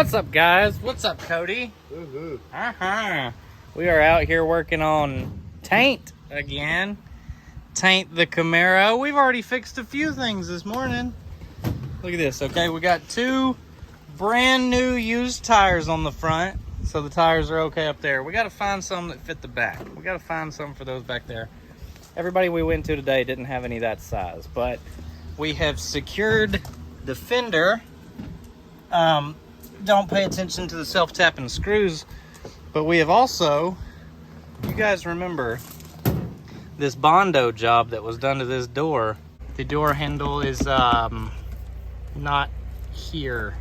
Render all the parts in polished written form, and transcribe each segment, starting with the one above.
What's up, guys? What's up, Cody? We are out here working on Taint again. Taint the Camaro. We've already fixed a few things this morning. Look at this, okay? We got two brand new used tires on the front, so the tires are okay up there. We got to find some that fit the back. We got to find some for those back there. Everybody we went to today didn't have any that size, but we have secured the fender. Don't pay attention to the self-tapping screws, but we have also, you guys remember this Bondo job that was done to this door. The door handle is not here.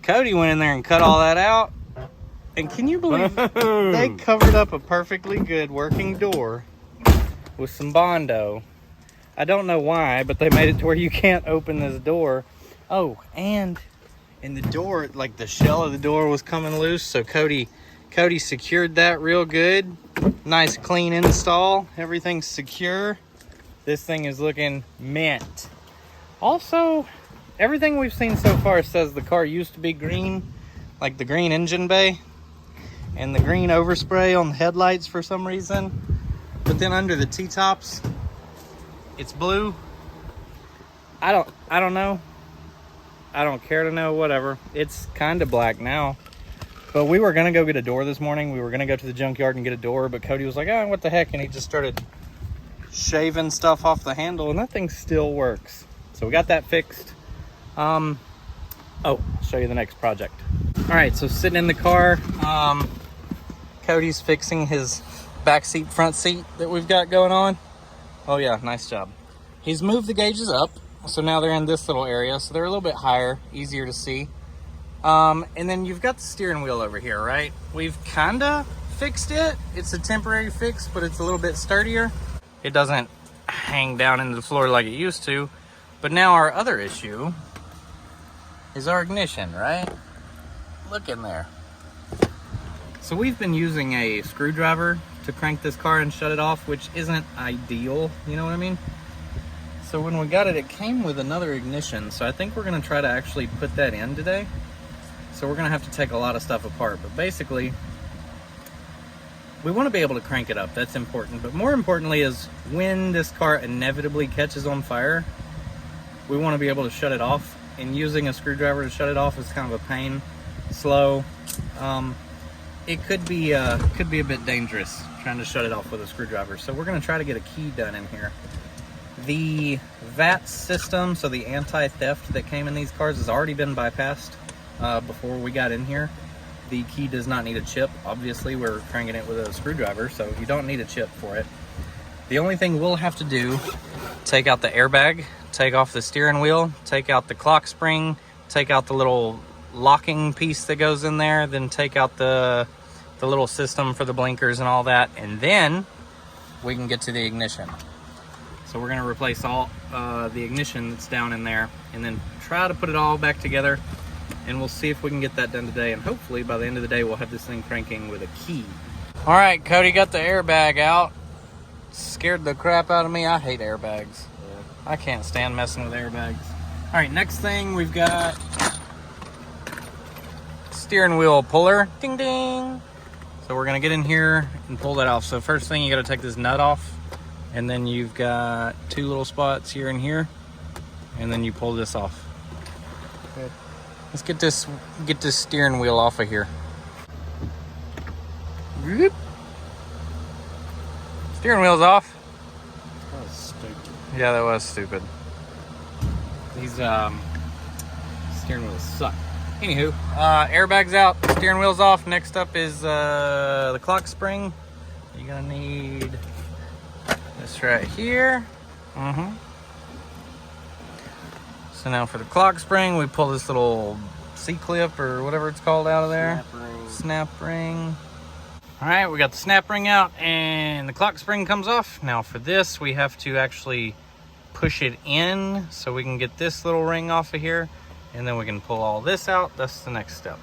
Cody went in there and cut all that out, and can you believe they covered up a perfectly good working door with some Bondo? I don't know why, but they made it to where you can't open this door. Oh, and in the door, like the shell of the door was coming loose, so Cody secured that real good. Nice clean install. Everything's secure. This thing is looking mint. Also, everything we've seen so far says the car used to be green, like the green engine bay and the green overspray on the headlights for some reason. But then under the T-tops, it's blue. I don't know. I don't care to know, whatever. It's kind of black now. But we were going to go get a door this morning. We were going to go to the junkyard and get a door, but Cody was like, oh, what the heck? And he just started shaving stuff off the handle, and that thing still works. So we got that fixed. Oh, I'll show you the next project. All right, so sitting in the car, Cody's fixing his back seat, front seat that we've got going on. Oh yeah, nice job. He's moved the gauges up. So now they're in this little area, so they're a little bit higher, easier to see. And then you've got the steering wheel over here, right? We've kind of fixed it. It's a temporary fix, but it's a little bit sturdier. It doesn't hang down into the floor like it used to. But now our other issue is our ignition, right? Look in there. So we've been using a screwdriver to crank this car and shut it off, which isn't ideal, you know what I mean? So when we got it, it came with another ignition. So I think we're gonna try to actually put that in today. So we're gonna have to take a lot of stuff apart. But basically, we wanna be able to crank it up, that's important. But more importantly is when this car inevitably catches on fire, we wanna be able to shut it off. And using a screwdriver to shut it off is kind of a pain, slow. It could be a bit dangerous trying to shut it off with a screwdriver. So we're gonna try to get a key done in here. The VAT system, so the anti-theft that came in these cars, has already been bypassed before we got in here. The key does not need a chip. Obviously, we're cranking it with a screwdriver, so you don't need a chip for it. The only thing we'll have to do, take out the airbag, take off the steering wheel, take out the clock spring, take out the little locking piece that goes in there, then take out the little system for the blinkers and all that, and then we can get to the ignition. So we're gonna replace all the ignition that's down in there and then try to put it all back together, and we'll see if we can get that done today, and hopefully by the end of the day we'll have this thing cranking with a key. All right, Cody got the airbag out. Scared the crap out of me. I hate airbags. Yeah. I can't stand messing with airbags. All right, next thing we've got steering wheel puller. Ding ding. So we're gonna get in here and pull that off. So first thing, you gotta take this nut off. And then you've got two little spots here and here, and then you pull this off. Okay. Let's get this steering wheel off of here. Whoop. Steering wheel's off. That was stupid. Yeah, that was stupid. These steering wheels suck. Anywho, airbag's out, steering wheel's off. Next up is the clock spring. You're gonna need this right here. So now for the clock spring, we pull this little C-clip or whatever it's called out of there. Snap ring. All right, we got the snap ring out and the clock spring comes off. Now for this, we have to actually push it in so we can get this little ring off of here, and then we can pull all this out. That's the next step.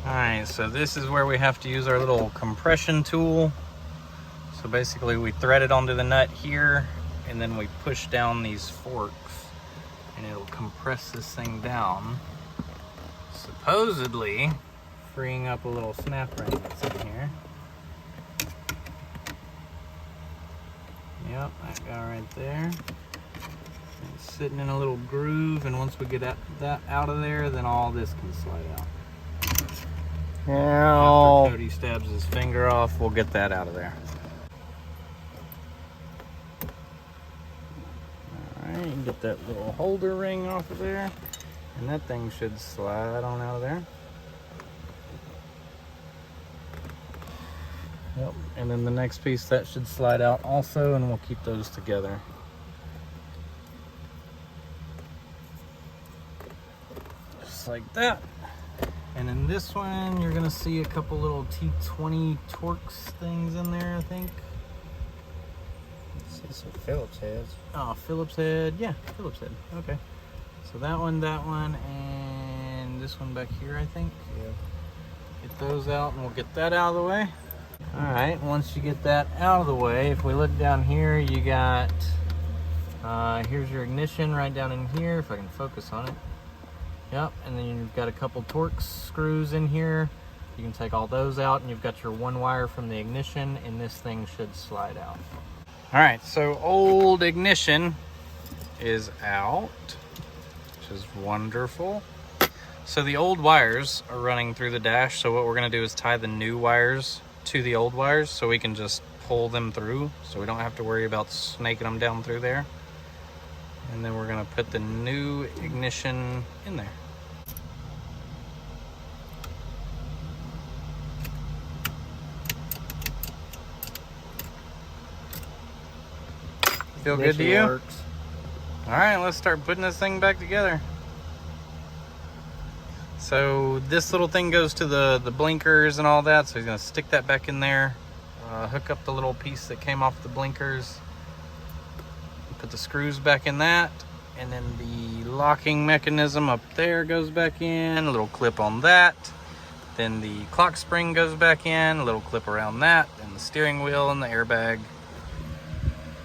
All right, so this is where we have to use our little compression tool. So basically we thread it onto the nut here, and then we push down these forks, and it'll compress this thing down so supposedly freeing up a little snap ring that's in here. Yep, that guy right there. It's sitting in a little groove, and once we get that out of there, then all this can slide out. Ow. After Cody stabs his finger off, we'll get that out of there. Alright, get that little holder ring off of there, and that thing should slide on out of there. Yep, and then the next piece, that should slide out also, and we'll keep those together. Just like that. And in this one, you're gonna see a couple little T20 Torx things in there, I think. See some Phillips heads. Oh, Phillips head. Yeah, Phillips head. Okay. So that one, and this one back here, I think. Yeah. Get those out, and we'll get that out of the way. All right, once you get that out of the way, if we look down here, you got, here's your ignition right down in here, if I can focus on it. Yep, and then you've got a couple Torx screws in here. You can take all those out, and you've got your one wire from the ignition, and this thing should slide out. All right, so old ignition is out, which is wonderful. So the old wires are running through the dash, so what we're gonna do is tie the new wires to the old wires so we can just pull them through, so we don't have to worry about snaking them down through there. And then we're gonna put the new ignition in there. Feel good to you? Works. All right, let's start putting this thing back together. So this little thing goes to the blinkers and all that, so he's gonna stick that back in there, hook up the little piece that came off the blinkers, put the screws back in that, and then the locking mechanism up there goes back in, a little clip on that, then the clock spring goes back in, a little clip around that, then the steering wheel and the airbag,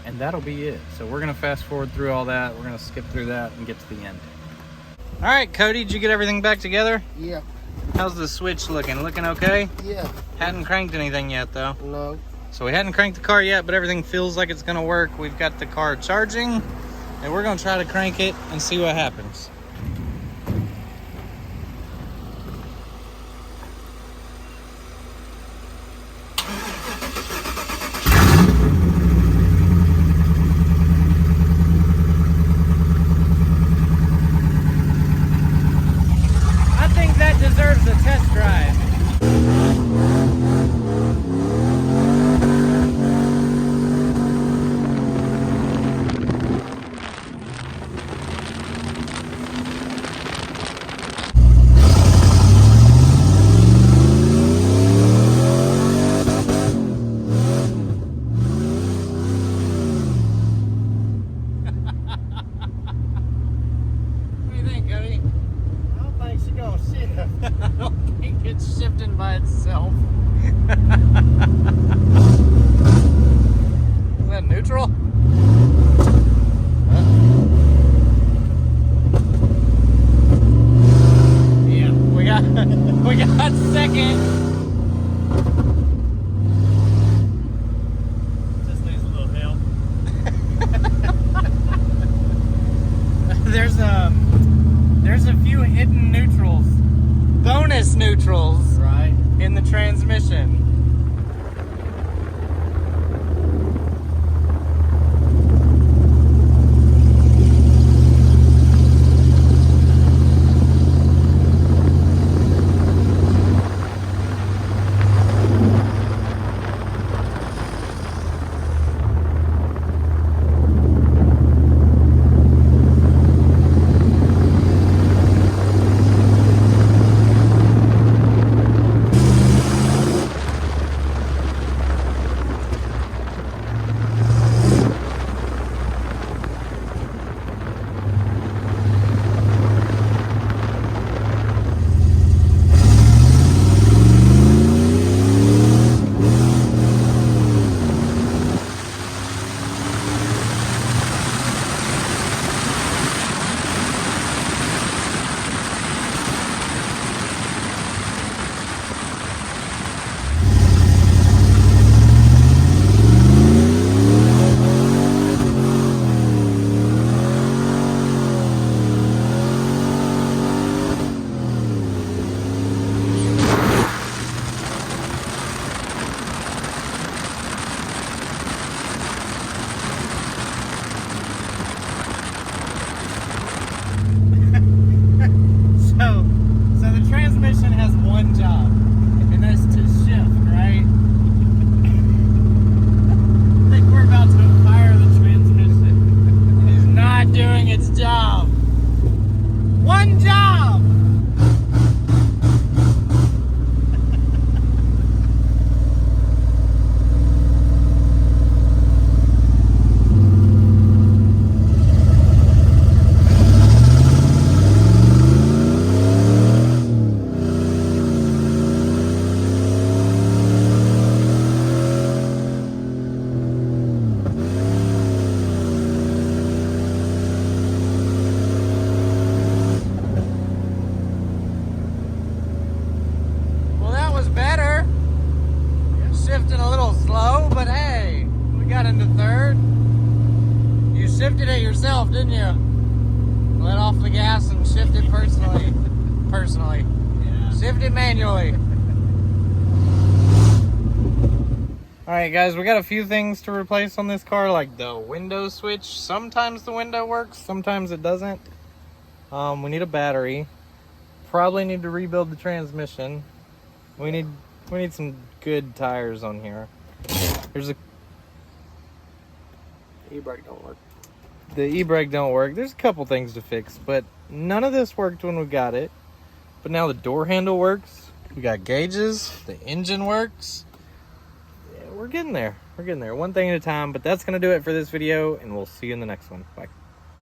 and that'll be it. So we're gonna fast forward through all that, we're gonna skip through that and get to the end. All right, Cody, did you get everything back together? Yeah. How's the switch looking? Looking okay? Yeah. Hadn't cranked anything yet though. No. So we hadn't cranked the car yet, but everything feels like it's gonna work. We've got the car charging, and we're gonna try to crank it and see what happens. I think that deserves a test drive. What do you think, Cody? I don't think she's gonna sit up. I don't think it's shifting by itself. Is that neutral? Yeah, we got second. Just needs a little help. There's a few hidden neutrals, bonus neutrals, Right. in the transmission. one job, and that's to shift, right? I think we're about to fire the transmission. It is not doing its job. One job! Better. Shifting a little slow, but hey, we got into third. You shifted it yourself, didn't you? Let off the gas and shift it personally. Yeah. Shift it manually. Alright guys, we got a few things to replace on this car, like the window switch. Sometimes the window works, sometimes it doesn't. We need a battery. Probably need to rebuild the transmission. We need some good tires on here. There's E-brake don't work. the e-brake don't work. There's a couple things to fix, but none of this worked when we got it. But now the door handle works. We got gauges. The engine works. Yeah, we're getting there. We're getting there. One thing at a time, but that's going to do it for this video, and we'll see you in the next one. Bye.